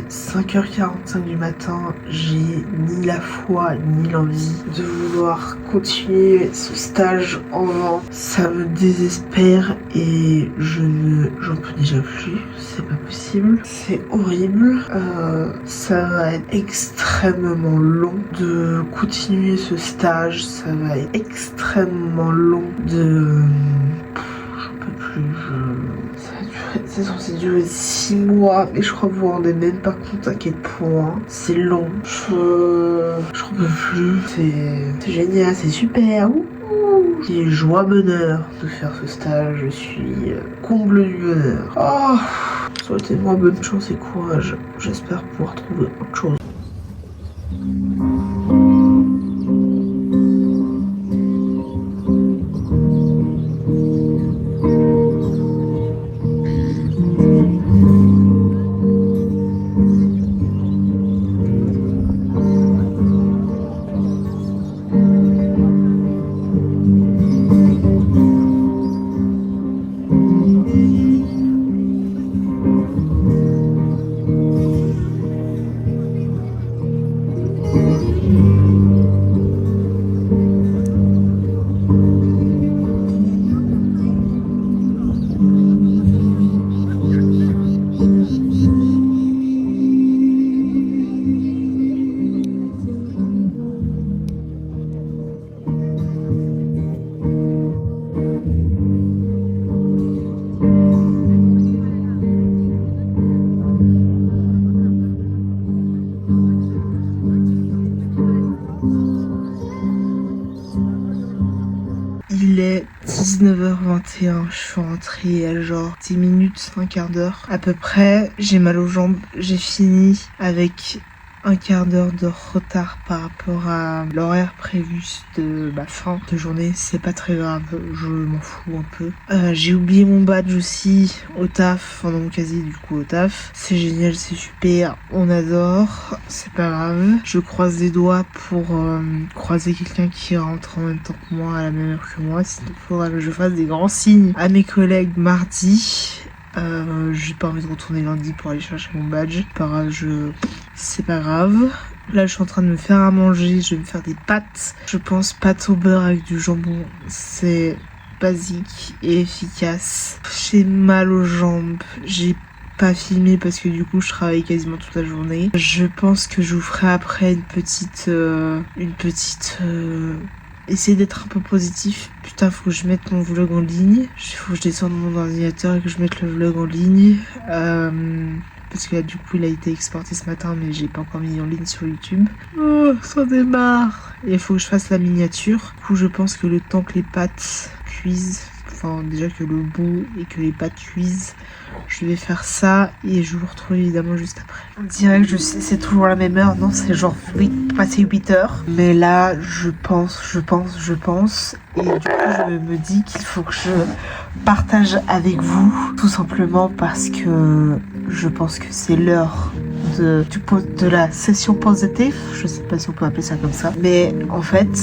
est 5h45 du matin, j'ai ni la foi ni l'envie de vouloir continuer ce stage en vain. Ça me désespère et j'en peux déjà plus, c'est pas possible. C'est horrible, ça va être extrêmement long de continuer ce stage, ça va être extrêmement long de... j'en peux plus, c'est censé durer 6 mois, mais je crois que vous vous rendez même pas compte à quel point c'est long. Je peux plus. C'est génial, c'est super. J'ai joie, bonheur de faire ce stage. Je suis comble du bonheur. Oh, souhaitez-moi bonne chance et courage. J'espère pouvoir trouver autre chose. Il est 19h21, je suis rentrée à genre 10 minutes, un quart d'heure à peu près. J'ai mal aux jambes, j'ai fini avec un quart d'heure de retard par rapport à l'horaire prévu de ma fin de journée. C'est pas très grave, je m'en fous un peu. J'ai oublié mon badge aussi au taf, enfin dans mon casier du coup au taf. C'est génial, c'est super, on adore, c'est pas grave. Je croise les doigts pour croiser quelqu'un qui rentre en même temps que moi, à la même heure que moi. Sinon il faudra que je fasse des grands signes à mes collègues mardi. J'ai pas envie de retourner lundi pour aller chercher mon badge. C'est pas grave. Là, je suis en train de me faire à manger. Je vais me faire des pâtes. Je pense pâtes au beurre avec du jambon. C'est basique et efficace. J'ai mal aux jambes. J'ai pas filmé parce que du coup, je travaille quasiment toute la journée. Je pense que je vous ferai après une petite essayer d'être un peu positif. Putain, faut que je mette mon vlog en ligne. Faut que je descende mon ordinateur et que je mette le vlog en ligne. Parce que là, du coup, il a été exporté ce matin, mais j'ai pas encore mis en ligne sur YouTube. Oh, ça démarre. Et il faut que je fasse la miniature. Du coup, je pense que le temps que les pâtes cuisent, enfin, déjà que le bout et que les pâtes cuisent, je vais faire ça et je vous retrouve évidemment juste après. On dirait que je sais, c'est toujours la même heure, non, c'est genre passé 8 heures. Mais là, je pense. Et du coup, je me dis qu'il faut que je partage avec vous, tout simplement parce que je pense que c'est l'heure de la session positive. Je sais pas si on peut appeler ça comme ça. Mais en fait,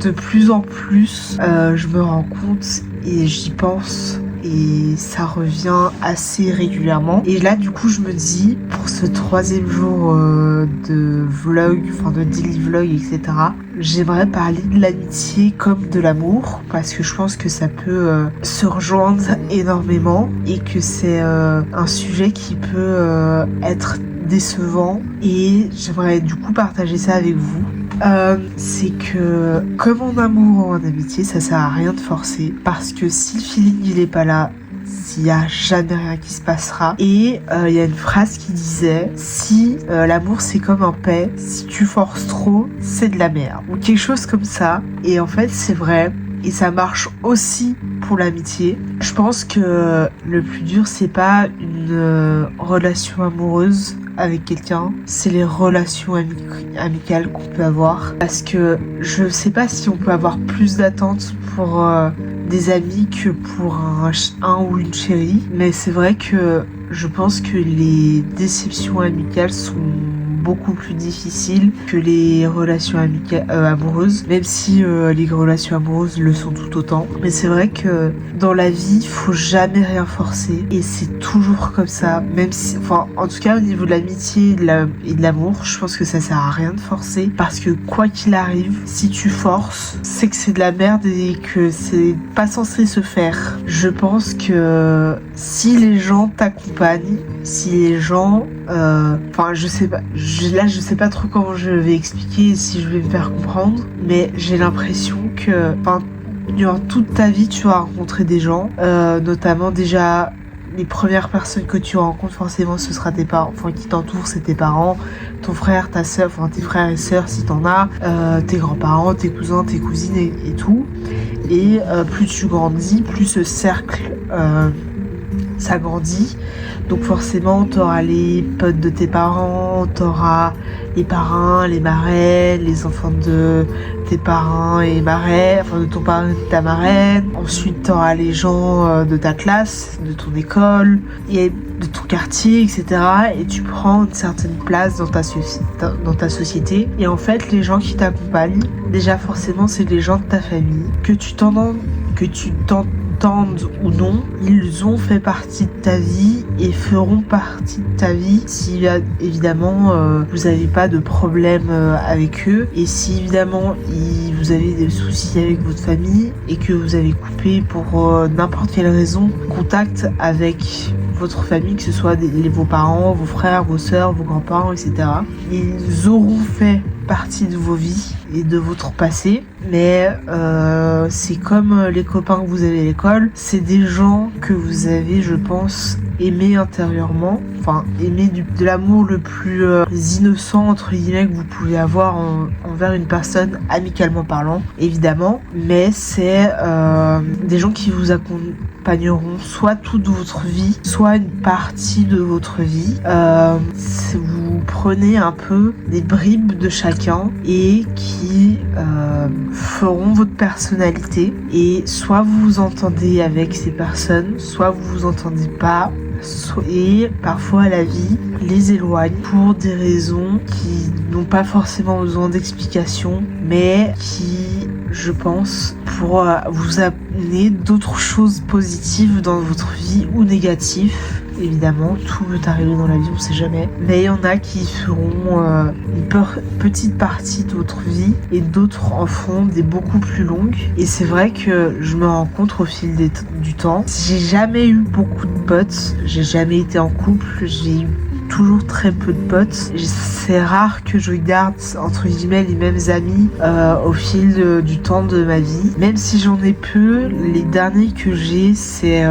de plus en plus, je me rends compte et j'y pense. Et ça revient assez régulièrement. Et là, du coup, je me dis, pour ce 3e jour de vlog, enfin de daily vlog, etc., j'aimerais parler de l'amitié comme de l'amour, parce que je pense que ça peut se rejoindre énormément et que c'est un sujet qui peut être décevant. Et j'aimerais du coup partager ça avec vous. C'est que comme en amour ou en amitié, ça sert à rien de forcer, parce que si le feeling il est pas là, il y a jamais rien qui se passera. Et il y a une phrase qui disait, si l'amour c'est comme un paix, si tu forces trop, c'est de la merde, ou quelque chose comme ça. Et en fait c'est vrai. Et ça marche aussi pour l'amitié. Je pense que le plus dur, c'est pas une relation amoureuse avec quelqu'un, c'est les relations amicales qu'on peut avoir. Parce que je sais pas si on peut avoir plus d'attentes pour des amis que pour un ou une chérie. Mais c'est vrai que je pense que les déceptions amicales sont beaucoup plus difficile que les relations amoureuses, même si les relations amoureuses le sont tout autant. Mais c'est vrai que dans la vie, faut jamais rien forcer et c'est toujours comme ça, même si, enfin, en tout cas au niveau de l'amitié et de l'amour, je pense que ça sert à rien de forcer parce que quoi qu'il arrive, si tu forces, c'est que c'est de la merde et que c'est pas censé se faire. Je pense que si les gens t'accompagnent, si les gens enfin je sais pas, je sais pas trop comment je vais expliquer, si je vais me faire comprendre, mais j'ai l'impression que durant toute ta vie tu vas rencontrer des gens, notamment déjà les premières personnes que tu rencontres forcément ce sera tes parents, enfin qui t'entourent, c'est tes parents, ton frère, ta soeur, enfin tes frères et sœurs si t'en as, tes grands-parents, tes cousins, tes cousines et tout. Et plus tu grandis, plus ce cercle s'agrandit. Donc forcément, t'auras les potes de tes parents, t'auras les parrains, les marraines, les enfants de tes parrains et marraines, enfin de ton parrain et de ta marraine. Ensuite, t'auras les gens de ta classe, de ton école, et de ton quartier, etc. Et tu prends une certaine place dans ta société. Et en fait, les gens qui t'accompagnent, déjà forcément, c'est les gens de ta famille. Que tu t'entendes ou non, ils ont fait partie de ta vie et feront partie de ta vie si évidemment vous n'avez pas de problème avec eux, et si évidemment vous avez des soucis avec votre famille et que vous avez coupé pour n'importe quelle raison contact avec votre famille, que ce soit vos parents, vos frères, vos sœurs, vos grands-parents, etc. Ils auront fait partie de vos vies et de votre passé, mais c'est comme les copains que vous avez à l'école, c'est des gens que vous avez, je pense, aimé intérieurement, enfin aimer de l'amour le plus innocent entre guillemets que vous pouvez avoir envers une personne, amicalement parlant évidemment, mais c'est des gens qui vous accompagneront soit toute votre vie, soit une partie de votre vie. Vous prenez un peu des bribes de chacun et qui feront votre personnalité, et soit vous vous entendez avec ces personnes, soit vous vous entendez pas, et parfois la vie les éloigne pour des raisons qui n'ont pas forcément besoin d'explication, mais qui, je pense, pour vous amener d'autres choses positives dans votre vie ou négatives. Évidemment, tout peut arriver dans la vie, on sait jamais. Mais il y en a qui feront une petite partie de votre vie et d'autres en feront des beaucoup plus longues. Et c'est vrai que je me rends compte au fil du temps, j'ai jamais eu beaucoup de potes, j'ai jamais été en couple, j'ai eu toujours très peu de potes. C'est rare que je garde entre guillemets les mêmes amis au fil du temps de ma vie. Même si j'en ai peu, les derniers que j'ai, c'est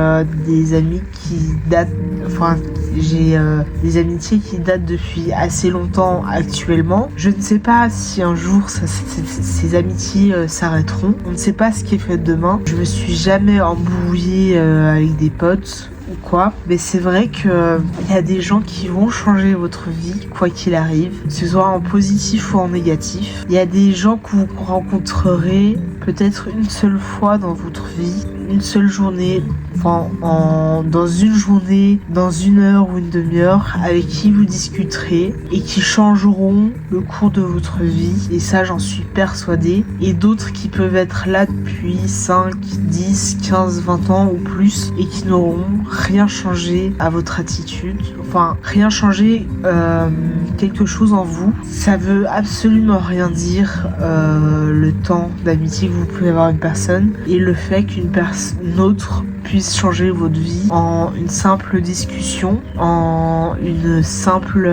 des amis qui datent, enfin j'ai des amitiés qui datent depuis assez longtemps actuellement. Je ne sais pas si un jour ces amitiés s'arrêteront. On ne sait pas ce qui est fait demain. Je me suis jamais embrouillée avec des potes ou quoi, mais c'est vrai que il y a des gens qui vont changer votre vie quoi qu'il arrive, que ce soit en positif ou en négatif. Il y a des gens que vous rencontrerez peut-être une seule fois dans votre vie, une seule journée, enfin dans une journée, dans une heure ou une demi-heure, avec qui vous discuterez et qui changeront le cours de votre vie, et ça j'en suis persuadée. Et d'autres qui peuvent être là depuis 5, 10, 15, 20 ans ou plus et qui n'auront rien changé à votre attitude, enfin rien changé quelque chose en vous. Ça veut absolument rien dire le temps d'amitié que vous pouvez avoir avec une personne et le fait qu'une autre puisse changer votre vie en une simple discussion, en une simple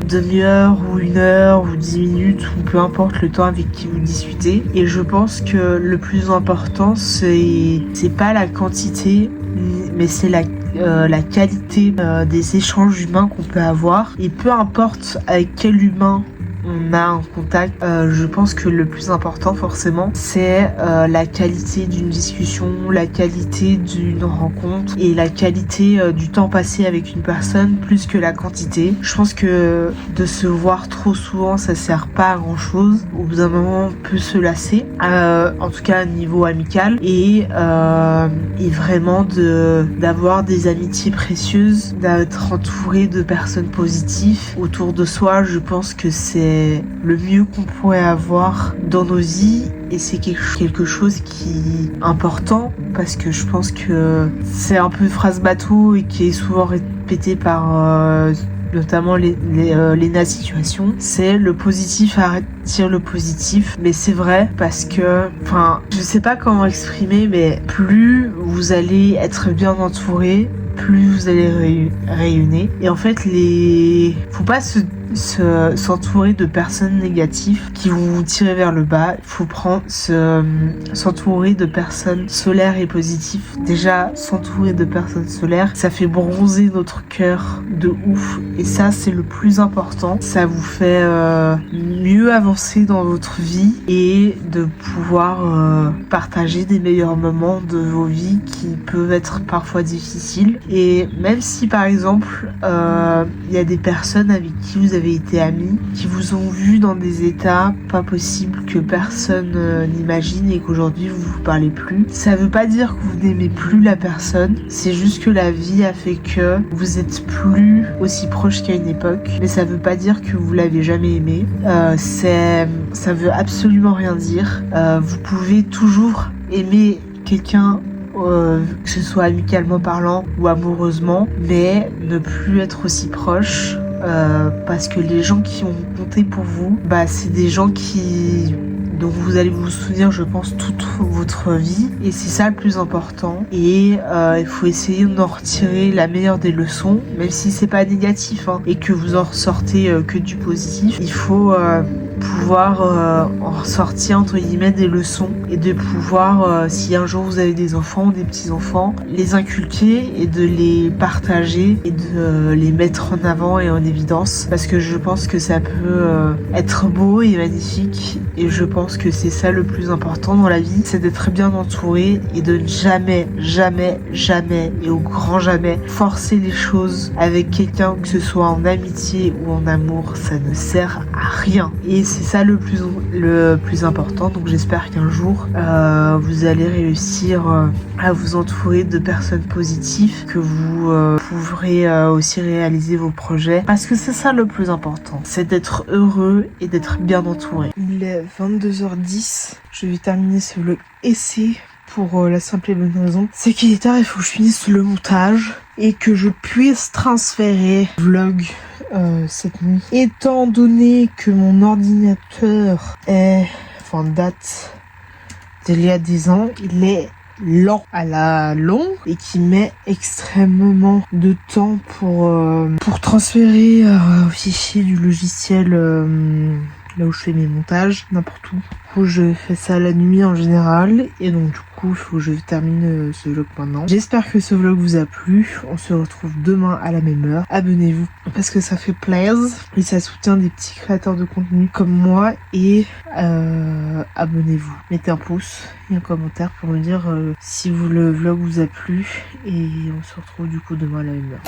demi-heure ou une heure ou 10 minutes ou peu importe le temps avec qui vous discutez. Et je pense que le plus important c'est pas la quantité, mais c'est la qualité des échanges humains qu'on peut avoir. Et peu importe avec quel humain on a un contact, je pense que le plus important forcément, c'est la qualité d'une discussion, la qualité d'une rencontre et la qualité du temps passé avec une personne plus que la quantité. Je pense que de se voir trop souvent, ça sert pas à grand chose. Au bout d'un moment, on peut se lasser, en tout cas à niveau amical, et vraiment d'avoir des amitiés précieuses, d'être entouré de personnes positives autour de soi. Je pense que c'est le mieux qu'on pourrait avoir dans nos vies. Et c'est quelque chose qui est important parce que je pense que c'est un peu une phrase bateau et qui est souvent répétée par notamment les situations. C'est le positif attire le positif, mais c'est vrai parce que, enfin, je sais pas comment exprimer, mais plus vous allez être bien entouré, plus vous allez rayonner. Et en fait, faut pas s'entourer de personnes négatives qui vont vous tirer vers le bas. Il faut s'entourer de personnes solaires et positives. Déjà, s'entourer de personnes solaires, ça fait bronzer notre cœur de ouf. Et ça, c'est le plus important. Ça vous fait mieux avancer dans votre vie et de pouvoir partager des meilleurs moments de vos vies qui peuvent être parfois difficiles. Et même si, par exemple, il y a des personnes avec qui vous avez été amis, qui vous ont vu dans des états pas possibles que personne n'imagine et qu'aujourd'hui vous parlez plus. Ça veut pas dire que vous n'aimez plus la personne, c'est juste que la vie a fait que vous êtes plus aussi proche qu'à une époque, mais ça veut pas dire que vous l'avez jamais aimé. Ça veut absolument rien dire. Vous pouvez toujours aimer quelqu'un, que ce soit amicalement parlant ou amoureusement, mais ne plus être aussi proche. Parce que les gens qui ont compté pour vous, c'est des gens dont vous allez vous souvenir, je pense, toute votre vie. Et c'est ça le plus important. Et il faut essayer d'en retirer la meilleure des leçons, même si c'est pas négatif, hein, et que vous en ressortez que du positif. Il faut pouvoir en ressortir entre guillemets des leçons et de pouvoir, si un jour vous avez des enfants ou des petits-enfants, les inculquer et de les partager et de les mettre en avant et en évidence, parce que je pense que ça peut être beau et magnifique, et je pense que c'est ça le plus important dans la vie, c'est d'être bien entouré et de ne jamais, jamais, jamais et au grand jamais forcer les choses avec quelqu'un, que ce soit en amitié ou en amour. Ça ne sert à rien. Et c'est ça le plus important. Donc j'espère qu'un jour vous allez réussir à vous entourer de personnes positives, que vous pourrez aussi réaliser vos projets, parce que c'est ça le plus important, c'est d'être heureux et d'être bien entouré. Il est 22h10, je vais terminer ce vlog essai pour la simple et bonne raison, c'est qu'il est tard, il faut que je finisse le montage et que je puisse transférer le vlog cette nuit. Étant donné que mon ordinateur date d'il y a 10 ans, il est lent à la longue et qui met extrêmement de temps pour transférer un fichier du logiciel là où je fais mes montages, n'importe où. Du coup, je fais ça la nuit en général, et donc du coup, il faut que je termine ce vlog maintenant. J'espère que ce vlog vous a plu. On se retrouve demain à la même heure. Abonnez-vous parce que ça fait plaisir et ça soutient des petits créateurs de contenu comme moi. Et abonnez-vous, mettez un pouce et un commentaire pour me dire si le vlog vous a plu, et on se retrouve du coup demain à la même heure.